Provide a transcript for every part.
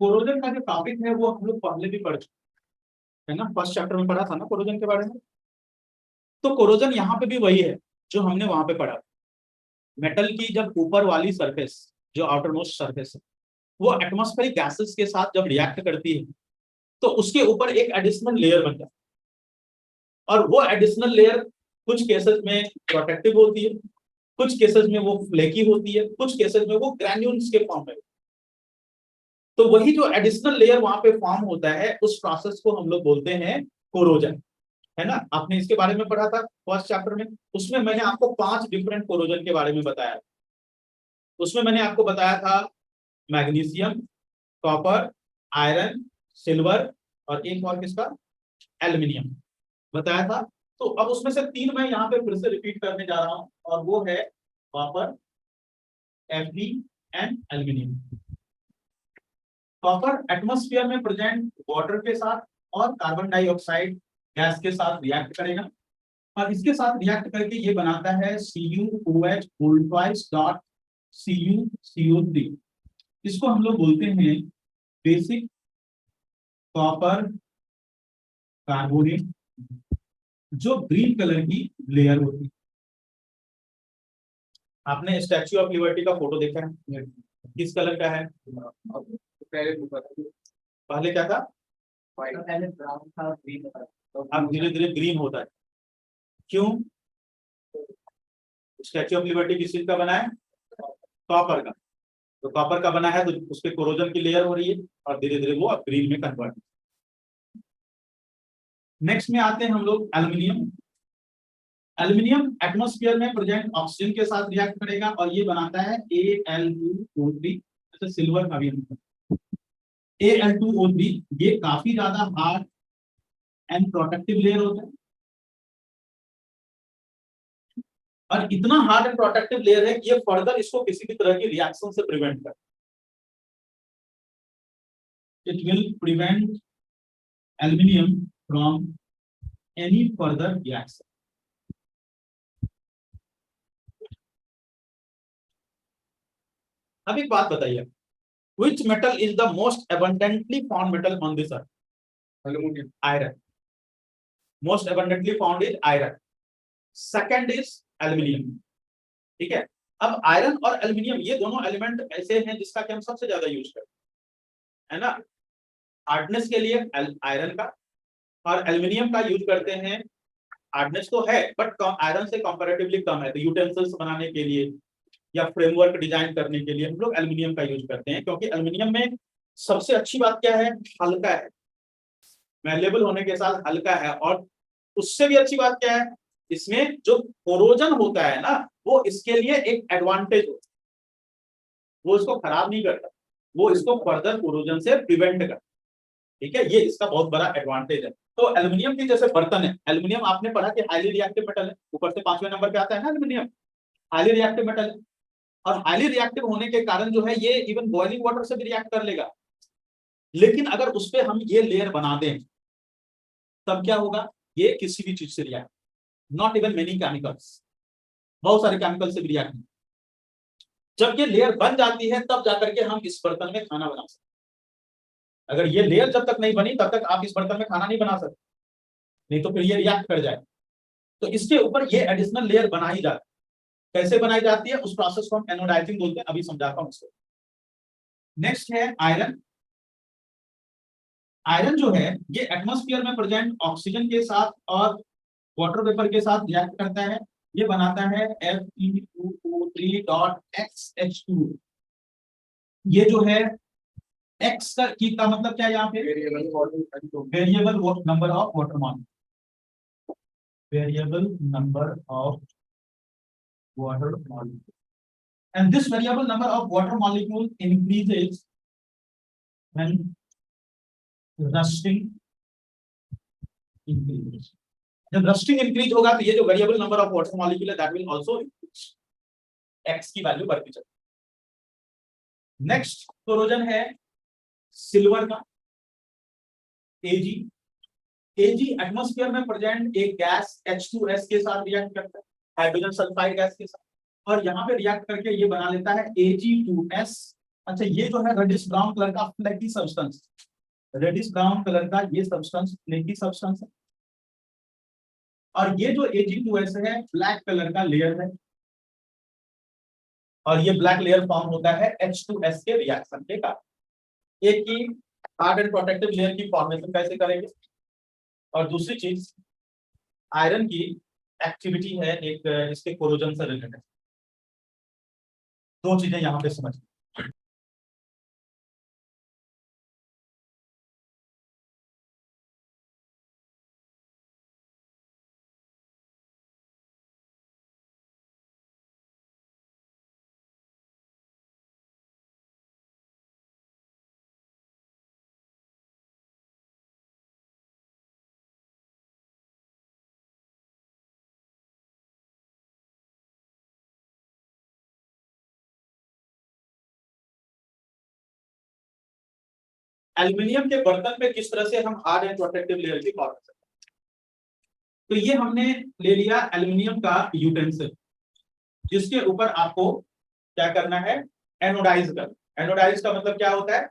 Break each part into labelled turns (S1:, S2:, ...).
S1: Corrosion का जो topic है वो हम लोग पहले भी पढ़ चुके है ना, फर्स्ट चैप्टर में पढ़ा था ना कोरोजन के बारे में। तो कोरोजन यहाँ पे भी वही है जो हमने वहां पे पढ़ा। मेटल की जब ऊपर वाली सरफेस, जो आउटर मोस्ट सरफेस है, वो एटमॉस्फेरिक गैसेस के साथ जब रिएक्ट करती है तो उसके ऊपर एक एडिशनल लेयर बनता है, और वो एडिशनल लेयर कुछ केसेस में प्रोटेक्टिव होती है, कुछ केसेस में वो फ्लेकी होती है, कुछ केसेस में वो ग्रैन्यूल्स के फॉर्म में। तो वही जो एडिशनल लेयर वहां पे फॉर्म होता है, उस प्रोसेस को हम लोग बोलते हैं कोरोजन, है ना। आपने इसके बारे में पढ़ा था फर्स्ट चैप्टर में। उसमें मैंने आपको 5 डिफरेंट कोरोजन के बारे में बताया। उसमें मैंने आपको बताया था मैग्नीशियम, कॉपर, आयरन, सिल्वर, और एक और किसका, एल्यूमिनियम बताया था। तो अब उसमें से 3 मैं यहाँ पे फिर से रिपीट करने जा रहा हूँ, और वो है copper, Fe and aluminium. Copper atmosphere में प्रेजेंट वाटर के साथ और कार्बन डाइऑक्साइड गैस के साथ रिएक्ट करेगा, और इसके साथ रिएक्ट करके ये बनाता है CuOH डॉट CuCO3। इसको हम लोग बोलते हैं बेसिक कॉपर कार्बोनेट, जो ग्रीन कलर की लेयर होती है। आपने स्टैच्यू ऑफ लिबर्टी का फोटो देखा है, किस कलर का है? पहले क्या था? पहले ब्राउन था, ग्रीन था, अब धीरे धीरे ग्रीन होता है। क्यों? स्टैच्यू ऑफ लिबर्टी किस चीज का बना है? कॉपर का। तो कॉपर का बना है तो उस पर कोरोजन की लेयर हो रही है, और धीरे धीरे वो अब ग्रीन में कन्वर्ट। नेक्स्ट में आते हैं हम लोग एल्यूमिनियम। एल्यूमिनियम एटमॉस्फेयर में प्रेजेंट ऑक्सीजन के साथ रिएक्ट करेगा, और ये बनाता है Al2O3। जैसे सिल्वर का भी Al2O3, ये काफी ज्यादा हार्ड एंड प्रोटेक्टिव लेयर होता है, और इतना हार्ड एंड प्रोटेक्टिव लेयर है कि ये फर्दर इसको किसी भी तरह की रिएक्शन से प्रिवेंट कर, it will prevent aluminium from any further reaction. अब एक बात बताइए, which metal is the most abundantly found metal on this earth? Aluminum. Iron. Most abundantly found is iron. Second is aluminium. ठीक है। अब iron और aluminium ये दोनों एलिमेंट ऐसे हैं जिसका कि हम सबसे ज्यादा यूज करते हैं, है ना। हार्डनेस के लिए आयरन का और एल्यूमिनियम का यूज करते हैं। हार्डनेस तो है बट आयरन से कंपैरेटिवली कम है, तो यूटेंसिल्स बनाने के लिए या फ्रेमवर्क डिजाइन करने के लिए हम लोग एल्यूमिनियम का यूज करते हैं, क्योंकि एल्यूमिनियम में सबसे अच्छी बात क्या है? हल्का है, मैलेबल होने के साथ हल्का है, और उससे भी अच्छी बात क्या है? इसमें जो कोरोजन होता है ना, वो इसके लिए एक एडवांटेज होता है, वो इसको खराब नहीं करता, वो इसको फर्दर कोरोजन से प्रिवेंट करता। ठीक है, ये इसका बहुत बड़ा एडवांटेज है। तो एल्यूमिनियम की जैसे बर्तन है, एल्यूमिनियम आपने पढ़ा कि हाईली रिएक्टिव मेटल है, ऊपर से 5वें नंबर पे आता है ना एल्यूमिनियम, हाईली रिएक्टिव मेटल है। और हाईली रिएक्टिव होने के कारण जो है ये इवन बॉइलिंग वाटर से भी रिएक्ट कर लेगा, लेकिन अगर उस पर हम ये लेयर बना दें तब क्या होगा? ये किसी भी चीज से react, not even many chemicals, बहुत सारे केमिकल से भी रिएक्ट। जब ये लेयर बन जाती है तब जाकर के हम इस बर्तन में खाना बना सकते। अगर ये लेयर जब तक नहीं बनी तब तक आप इस बर्तन में खाना नहीं बना सकते, नहीं तो फिर ये रिएक्ट कर जाए। तो इसके ऊपर ये एडिशनल लेयर बनाई जाती है। कैसे बनाई जाती है उस प्रोसेस को हम एनोडाइजिंग बोलते हैं, अभी समझाता हूं इसको। नेक्स्ट है आयरन। आयरन जो है ये एटमॉस्फेयर में प्रेजेंट ऑक्सीजन के साथ और वाटर वेपर के साथ रिएक्ट करता है, ये बनाता है Fe2O3.XH2। ये जो है X का मतलब क्या है यहाँ पे? Variable number of water molecule, variable number of water molecule, and this variable number of water molecule increases when rusting increases। जब रस्टिंग इंक्रीज होगा तो ये जो variable number of water molecule है that will also increase, X की value बढ़ती चलती। Next corrosion है सिल्वर का, Ag। Ag एटमॉस्फेयर में प्रेजेंट एक गैस H2S के साथ रिएक्ट करता है, हाइड्रोजन सल्फाइड गैस के साथ, और यहाँ पे रिएक्ट करके ये बना लेता है Ag2S अच्छा, ये जो है रेडिश ब्राउन कलर का flaky substance, reddish brown colour का ये सब्सटेंस फ्लेकी सब्सटेंस है। और ये जो Ag2S है ब्लैक कलर का लेयर है, और ये ब्लैक लेयर फॉर्म होता है H2S के रिएक्शन के कारण। एक की हार्ड एंड प्रोटेक्टिव लेयर की फॉर्मेशन कैसे करेंगे, और दूसरी चीज आयरन की एक्टिविटी है एक इसके कोरोजन से रिलेटेड। दो चीजें यहाँ पे समझ। एल्यूमिनियम के बर्तन में किस तरह से हम हार्ड एंड प्रोटेक्टिव लेयर की फॉर्मेशन। तो ये हमने ले लिया एल्यूमिनियम का यूटेंसिल, जिसके ऊपर आपको क्या करना है, एनोडाइज कर। एनोडाइज का मतलब क्या होता है,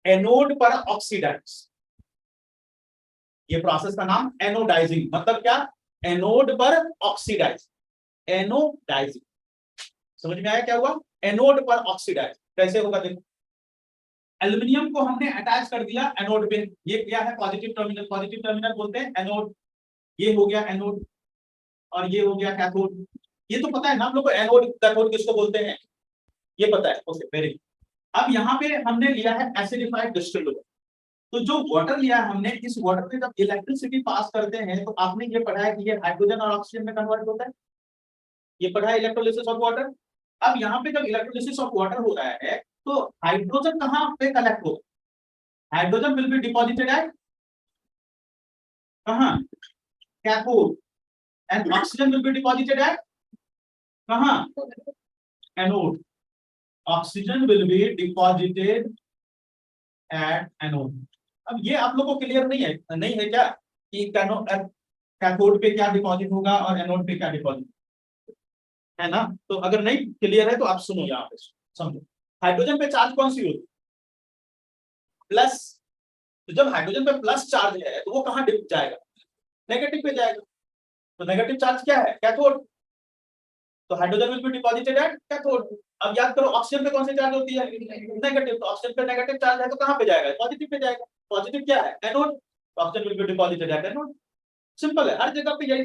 S1: एनोड पर ऑक्सीडाइज। ये प्रोसेस का नाम एनोडाइजिंग, मतलब क्या, एनोड पर ऑक्सीडाइज, एनोडाइजिंग। समझ में आया क्या हुआ, एनोड पर ऑक्सीडाइज कैसे होगा। देखो, एल्यूमिनियम को हमने अटैच कर दिया एनोड पे, ये क्या है पॉजिटिव टर्मिनल, पॉजिटिव टर्मिनल बोलते हैं एनोड। ये हो गया एनोड, और ये हो गया कैथोड। ये तो पता है ना हम लोग को, एनोड कैथोड किसको बोलते हैं, ये पता है, ओके वेरी। अब यहाँ पे हमने लिया है एसिडिफाइड डिस्टिल्ड वाटर। तो जो वाटर लिया है हमने, इस वाटर में जब इलेक्ट्रिसिटी पास करते हैं तो आपने ये पढ़ा है कि ये हाइड्रोजन और ऑक्सीजन में कन्वर्ट होता है, ये पढ़ा है इलेक्ट्रोलिसिस ऑफ वाटर। अब यहाँ पे जब इलेक्ट्रोलिसिस ऑफ वाटर हो रहा है तो हाइड्रोजन कहाँ पे कलेक्ट होगा, hydrogen will be deposited at कहाँ, cathode, and oxygen will be deposited at कहाँ, anode. Oxygen will be deposited at anode. अब ये आप लोगों को क्लियर नहीं है, नहीं है क्या, कि कैथोड पे क्या डिपॉजिट होगा और एनोड पे क्या डिपॉजिट है ना। तो अगर नहीं क्लियर है तो आप सुनो, यहाँ पे समझो। हाइड्रोजन पे चार्ज कौन सी होती, प्लस। तो जब हाइड्रोजन पे प्लस चार्ज है तो वो कहाँ जाएगा, नेगेटिव पे जाएगा। तो नेगेटिव चार्ज क्या है, कैथोड। तो hydrogen will be deposited at cathode. अब याद करो ऑक्सीजन पे कौन सी चार्ज होती है, नेगेटिव। तो ऑक्सीजन पे नेगेटिव चार्ज है तो कहाँ पे जाएगा, पॉजिटिव पे जाएगा। पॉजिटिव क्या है, anode. Oxygen will be deposited at anode. Simple है, हर जगह पे यही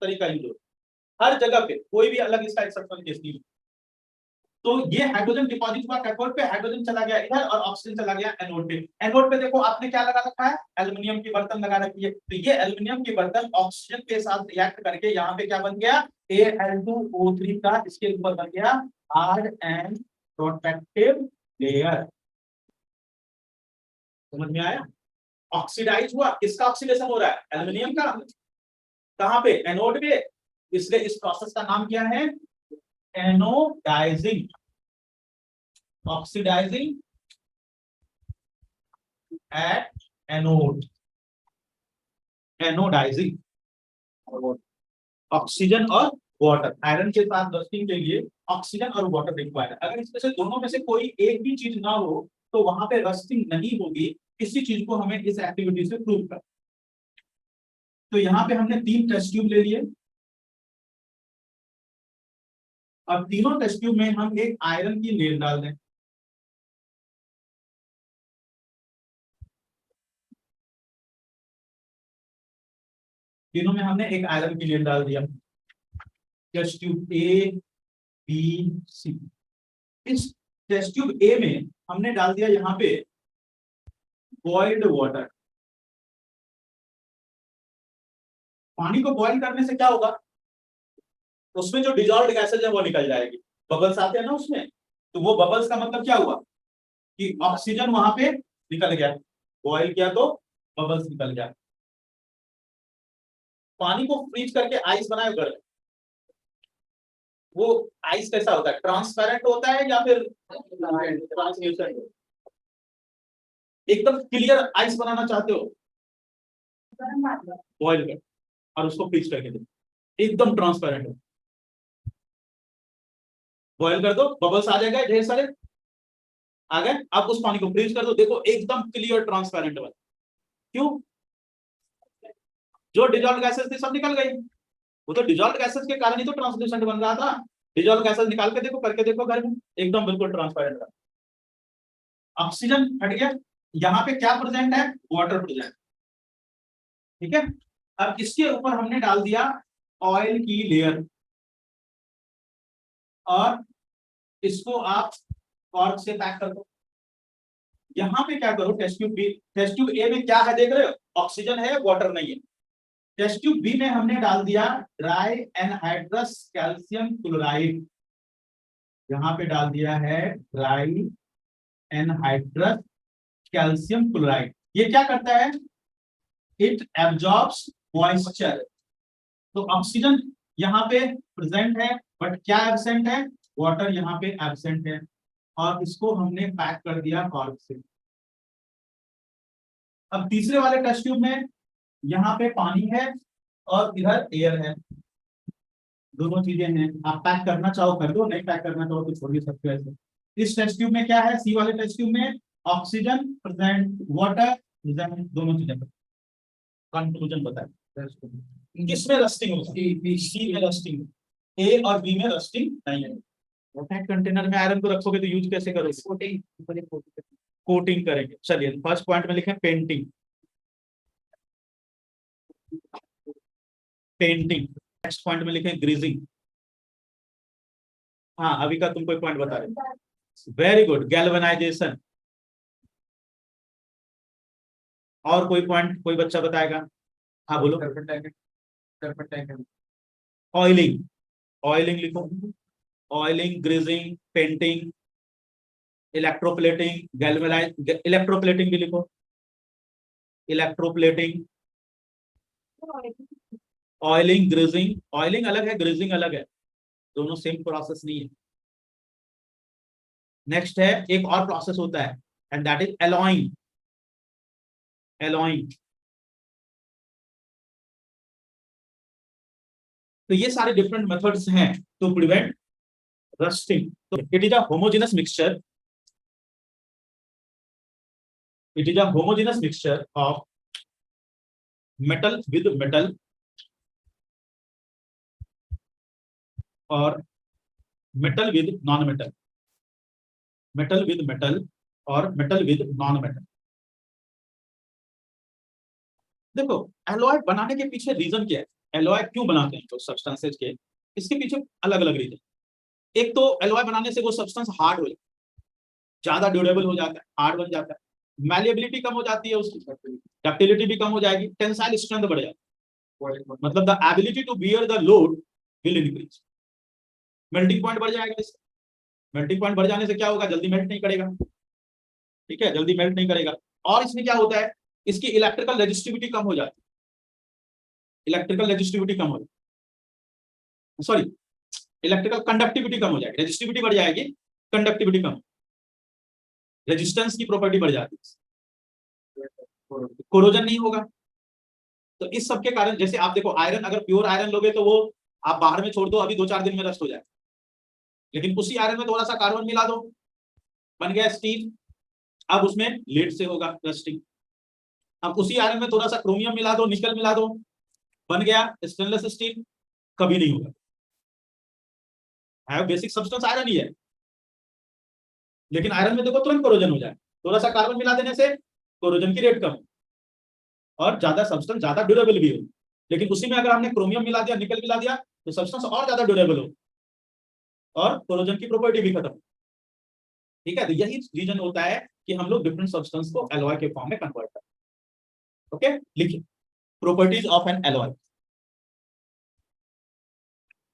S1: तरीका यूज होता है, हर जगह पे, कोई भी अलग इसका एक्सेप्शन केस नहीं। तो ये हाइड्रोजन डिपॉजिट हुआ कैथोड पे, हाइड्रोजन चला गया इधर और ऑक्सीजन चला गया एनोड पे। एनोड पे देखो आपने क्या लगा रखा है, एल्यूमिनियम की बर्तन लगा रखी है। तो ये एल्यूमिनियम की बर्तन ऑक्सीजन के साथ रिएक्ट करके यहाँ पे क्या बन गया, Al2O3 का इसके ऊपर बन गया हार्ड एंड प्रोटेक्टिव लेयर। समझ में आया, ऑक्सीडाइज हुआ, किसका ऑक्सीडेशन हो रहा है, एल्यूमिनियम का। कहाँ पे, एनोड पे। इसलिए इस प्रोसेस का नाम क्या है, anodizing, oxidizing at anode, anodizing. Oxygen और वाटर, आयरन के साथ रस्टिंग के लिए ऑक्सीजन और वाटर रिक्वायर्ड। अगर इसमें से दोनों में से कोई एक भी चीज ना हो तो वहां पे रस्टिंग नहीं होगी। इसी चीज को हमें इस एक्टिविटी से प्रूव कर। तो यहाँ पे हमने 3 टेस्ट ट्यूब ले लिए, और तीनों टेस्ट ट्यूब में हम एक आयरन की लेयर डाल दें। तीनों में हमने एक आयरन की लेयर डाल दिया, test tube A B C. इस टेस्ट ट्यूब ए में हमने डाल दिया यहाँ पे बॉइल्ड वाटर। पानी को बॉइल करने से क्या होगा, उसमें जो डिजॉल्व्ड गैसेज है वो निकल जाएगी, बबल्स आते हैं ना उसमें। तो वो बबल्स का मतलब क्या हुआ कि ऑक्सीजन वहां पे निकल गया, बॉइल किया तो बबल्स निकल गया। पानी को फ्रीज करके आइस बनाए गर्म, वो आइस कैसा होता है, ट्रांसपेरेंट होता है या फिर ट्रांसल्यूसेंट। एकदम क्लियर आइस बनाना चाहते हो, बॉइल कर और उसको फ्रीज करके दो, एकदम ट्रांसपेरेंट हो, बॉइल कर दो, बबल्स आ जाएगा ढेर सारे, आ गए। अब उस पानी को फ्रीज कर दो, देखो एकदम क्लियर ट्रांसपेरेंट बना। क्यों? जो डिजॉल्व गैसेस थी सब निकल गई। वो तो डिजॉल्व गैसेस के कारण ही तो ट्रांसलूसेंट बन रहा था। डिजॉल्व गैसेस निकाल के देखो, करके देखो घर में, एकदम बिल्कुल ट्रांसपेरेंट रहा। ऑक्सीजन हट गया, यहाँ पे क्या प्रेजेंट है? Water present. ठीक है, अब इसके ऊपर हमने डाल दिया ऑयल की लेयर, और इसको आप कॉर्क से पैक कर दो। यहां पे क्या करो, test tube B, test tube A में क्या है देख रहे हो? ऑक्सीजन है, वाटर नहीं है। टेस्ट ट्यूब बी में हमने डाल दिया ड्राई एनहाइड्रस कैल्शियम क्लोराइड। यहां पे डाल दिया है ड्राई एनहाइड्रस कैल्शियम क्लोराइड। ये क्या करता है? It absorbs moisture. तो ऑक्सीजन यहाँ पे प्रेजेंट है, बट क्या एब्सेंट है? वाटर यहाँ पे एब्सेंट है, और इसको हमने पैक कर दिया कॉर्क से। अब तीसरे वाले टेस्ट ट्यूब में यहाँ पे पानी है और इधर एयर है, दोनों चीजें हैं। आप पैक करना चाहो कर दो, नहीं पैक करना चाहो तो छोड़ भी सकते हो ऐसे। इस टेस्ट ट्यूब में क्या है? सी वाले टेस्ट ट्यूब में ऑक्सीजन प्रेजेंट, वाटर प्रेजेंट, दोनों चीजें। कंक्लूजन बताए किसमें रस्टिंग होगी? सी में रस्टिंग, ए और बी में रस्टिंग नहीं है। कंटेनर में आयरन को रखोगे तो यूज कैसे करोगे? कोटिंग करेंगे। चलिए फर्स्ट पॉइंट में लिखें पेंटिंग। पेंटिंग। नेक्स्ट पॉइंट में लिखें ग्रीजिंग। हाँ अभी का तुम कोई पॉइंट बता रहे, वेरी गुड, गैल्वेनाइजेशन। और कोई पॉइंट कोई बच्चा बताएगा? हाँ बोलो। ऑयलिंग, ऑयलिंग लिखो। Oiling, greasing, painting, electroplating, galvanise, electroplating भी लिखो। Electroplating, oiling, greasing. ऑयलिंग अलग है, ग्रीजिंग अलग है, दोनों सेम प्रोसेस नहीं है। नेक्स्ट है एक और प्रोसेस होता है, and that is alloying. Alloying. तो ये सारे डिफरेंट मेथड्स हैं टू प्रिवेंट रस्टिंग। तो it is a homogeneous mixture, it is a homogeneous mixture of metal with metal और metal with non metal, metal with metal और metal with non metal. देखो alloy बनाने के पीछे reason क्या है? एलॉय क्यों बनाते हैं जो सब्सटेंसेज के, इसके पीछे अलग अलग रीजन। एक तो एलॉय बनाने से वो सब्सटेंस हार्ड हो जाता है, ज्यादा ड्यूरेबल हो जाता है, हार्ड बन जाता है। मैलिएबिलिटी कम हो जाती है उसकी, डक्टिलिटी भी कम हो जाएगी, टेंसाइल स्ट्रेंथ बढ़ जाती है, मतलब the ability to bear the load will increase. Melting point बढ़ जाएगा इससे। मेल्टिंग पॉइंट बढ़ जाने से क्या होगा? जल्दी मेल्ट नहीं करेगा। ठीक है, जल्दी मेल्ट नहीं करेगा। और इसमें क्या होता है? इसकी इलेक्ट्रिकल रेजिस्टिविटी कम हो जाती है, इलेक्ट्रिकल रेजिस्टिविटी कम हो जाती, सॉरी इलेक्ट्रिकल कंडक्टिविटी कम हो जाएगी, रेजिस्टिविटी बढ़ जाएगी, कंडक्टिविटी कम, रेजिस्टेंस की प्रॉपर्टी बढ़ जाती है, कोरोजन नहीं होगा। तो इस सब के कारण, जैसे आप देखो आयरन, अगर प्योर आयरन लोगे तो वो आप बाहर में छोड़ दो, अभी 2-4 दिन में रस्ट हो जाए। लेकिन उसी आयरन में थोड़ा सा कार्बन मिला दो, बन गया स्टील। अब उसमें लेड से होगा रस्टिंग। अब उसी आयरन में थोड़ा सा क्रोमियम मिला दो, निकल मिला दो, बन गया स्टेनलेस स्टील। कभी नहीं होगा, है बेसिक सब्सटेंस आयरन ही है। लेकिन आयरन में देखो तुरंत कोरोजन हो जाए, थोड़ा सा कार्बन मिला देने से कोरोजन की रेट कम, और ज्यादा सब्सटेंस ज्यादा ड्यूरेबल भी हो। लेकिन उसी में अगर हमने क्रोमियम मिला दिया, निकल मिला दिया, तो सब्सटेंस और ज्यादा ड्यूरेबल हो और कोरोजन की प्रॉपर्टी भी खत्म। ठीक है, तो यही रीजन होता है कि हम लोग डिफरेंट सब्सटेंस को एलॉय के फॉर्म में कन्वर्ट करते हैं। ओके, लिखिए properties of N alloy.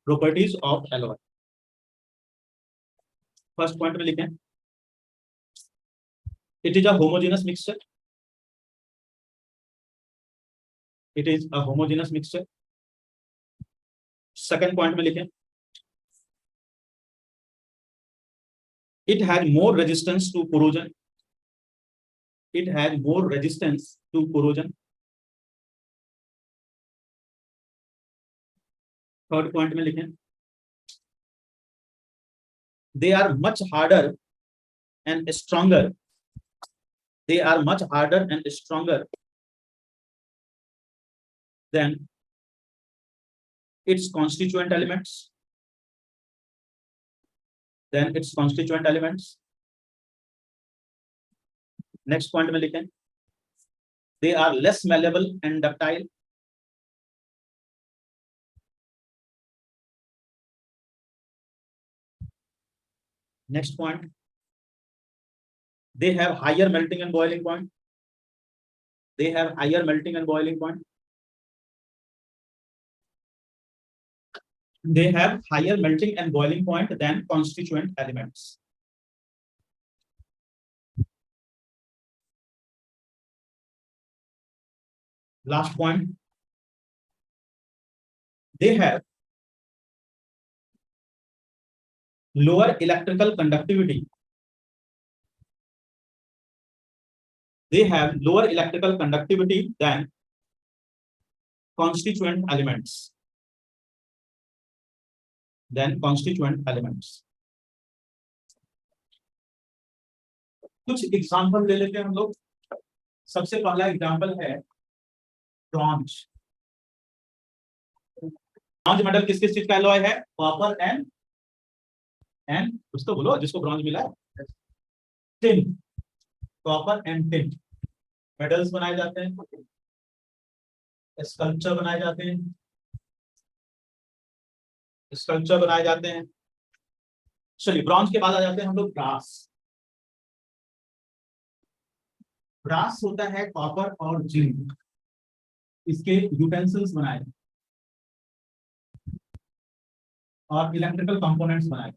S1: Properties of alloy, first point में लिखें it is a homogeneous mixture, it is a homogeneous mixture. Second point में लिखें it had more resistance to corrosion, it had more resistance to corrosion। Third point में लिखें they are much harder and stronger. They are much harder and stronger than its constituent elements. Next point में लिखें, they are less malleable and ductile. Next point, they have higher melting and boiling point. They have higher melting and boiling point. They have higher melting and boiling point than constituent elements. Last point, they have lower electrical conductivity. They have lower electrical conductivity than constituent elements. कुछ example ले लेते हैं हम लोग। सबसे पहला example है bronze. Bronze metal किस किस चीज का एलॉय है? कॉपर एंड उसको बोलो जिसको ब्रॉन्ज मिला है, tin. Copper and tin metals बनाए जाते हैं, स्कल्पचर बनाए जाते हैं। चलिए ब्रॉन्ज के बाद आ जाते हैं हम लोग ब्रास। ब्रास होता है कॉपर और जिंक, इसके यूटेंसिल्स बनाए और इलेक्ट्रिकल कंपोनेंट्स बनाए।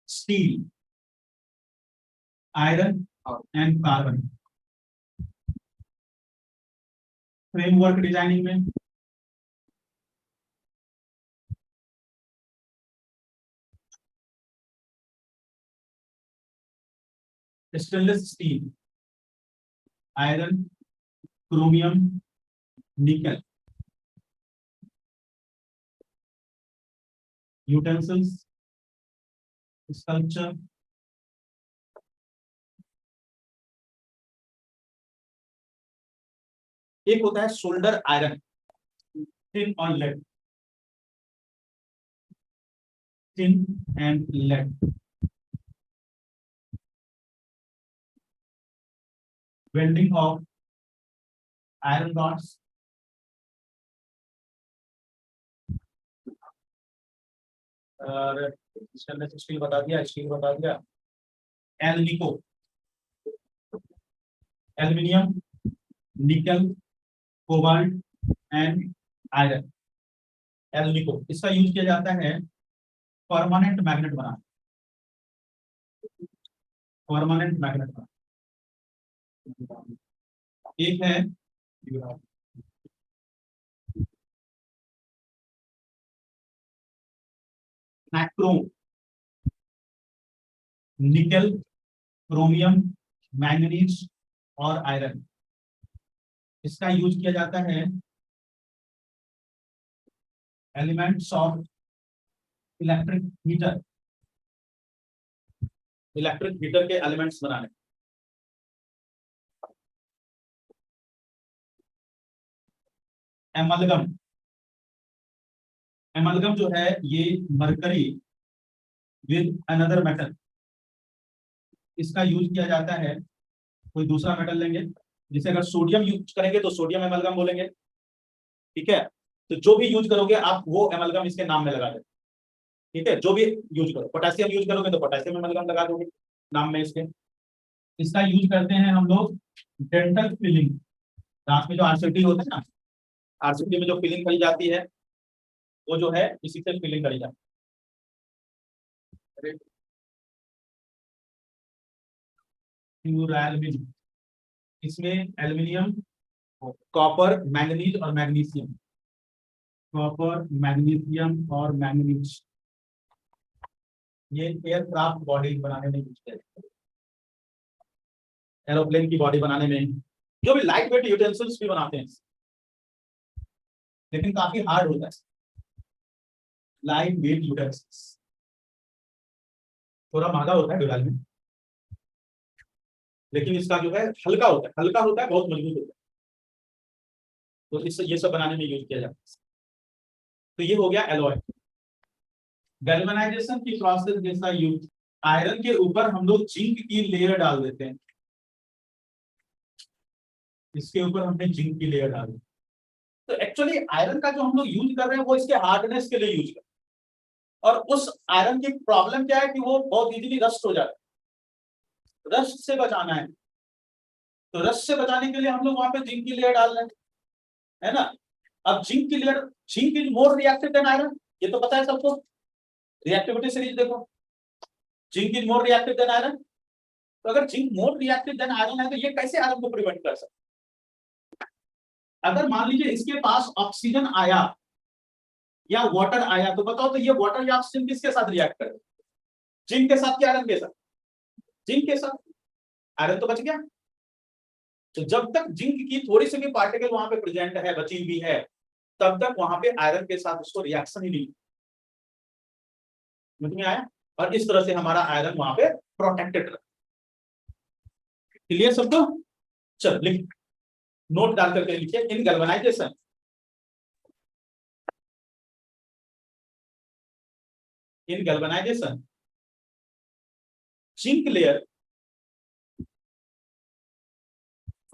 S1: Steel, iron and carbon. Framework designing में stainless steel, iron, chromium, nickel. Utensils, sculpture, एक होता है सोल्डर आयरन, टिन और lead. Tin and lead. Welding of iron rods, और स्टील बता दिया। Alnico, aluminium, nickel, cobalt and iron. Alnico, इसका use किया जाता है परमानेंट मैग्नेट बनाने। एक है मैक्रोम, निकल, क्रोमियम, मैंगनीज और आयरन। इसका यूज किया जाता है एलिमेंट्स ऑफ इलेक्ट्रिक हीटर के एलिमेंट्स बनाने। एमलगम जो है ये मरकरी विद अनदर मेटल, इसका यूज किया जाता है। कोई दूसरा मेटल लेंगे, जैसे अगर सोडियम यूज करेंगे तो सोडियम एमलगम बोलेंगे, ठीक है। तो जो भी यूज करोगे आप वो एमलगम इसके नाम में लगा दें, ठीक है। जो भी यूज करो, पोटेशियम यूज करोगे तो पोटेशियम एमलगम लगा दोगे नाम में इसके। इसका यूज करते हैं हम लोग डेंटल फिलिंग। दांत में जो आरसीटी होता है ना, आरसीटी में जो फिलिंग करी जाती है वो जो है इसी से फिलिंग करी जाती है। प्यूरालुमिनियम, इसमें एल्यूमिनियम, कॉपर, मैंगनीज और मैग्नीशियम। ये एयरक्राफ्ट बॉडी बनाने में यूज किया जाता है, एरोप्लेन की बॉडी बनाने में, जो भी लाइट वेट यूटेंसिल्स भी बनाते हैं। लेकिन काफी हार्ड होता है, लाइट वेट यूटेंसिल्स, थोड़ा महंगा होता है डुराल में, लेकिन इसका जो है हल्का होता है, हल्का होता है, बहुत मजबूत होता है, तो इससे ये सब बनाने में यूज किया जाता है। तो ये हो गया एलॉय। गैल्वेनाइजेशन की प्रोसेस जैसा यूज, आयरन के ऊपर हम लोग जिंक की लेयर डाल देते हैं, इसके ऊपर हमने जिंक की लेयर डाल दी। तो एक्चुअली आयरन का जो हम लोग यूज कर रहे हैं वो इसके हार्डनेस के लिए यूज कर रहे हैं, और उस आयरन की प्रॉब्लम क्या है कि वो बहुत इजीली रस्ट हो जाता है, रस्ट से बचाना है, तो रस्ट से बचाने के लिए हम लोग वहां पे जिंक की लेयर डाल रहे हैं, है ना। अब जिंक की layer, zinc is more reactive than iron, ये तो पता है सबको, रिएक्टिविटी सीरीज देखो, zinc is more reactive than iron. तो अगर zinc more reactive than iron है तो ये कैसे आयरन को प्रिवेंट कर सकते, अगर मान लीजिए इसके पास ऑक्सीजन आया या वाटर आया, तो बताओ तो ये वाटर या ऑक्सीजन किसके साथ रिएक्ट करे, जिंक के साथ या आयरन के साथ, जिंक के साथ, आयरन तो बच गया। तो जब तक जिंक की थोड़ी सी भी पार्टिकल वहां पे प्रेजेंट है, बची हुई है, तब तक वहां पे आयरन के साथ उसको रिएक्शन ही नहीं, समझ में आया। और इस तरह से हमारा आयरन वहां पे प्रोटेक्टेड रहे। क्लियर सबको, चल लिख, नोट डाल करके लिखिए, in galvanization, in galvanization zinc layer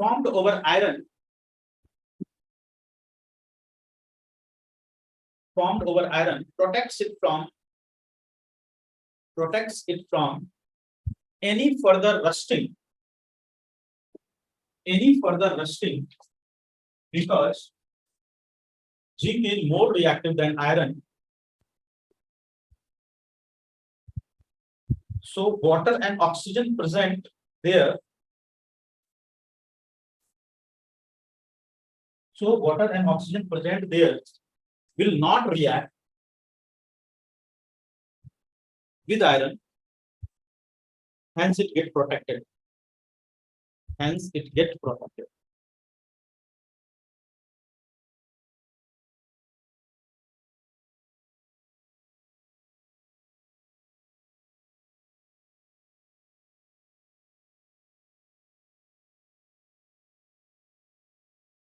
S1: formed over iron, formed over iron protects it from any further rusting, because zinc is more reactive than iron, so water and oxygen present there, will not react with iron, hence it get protected,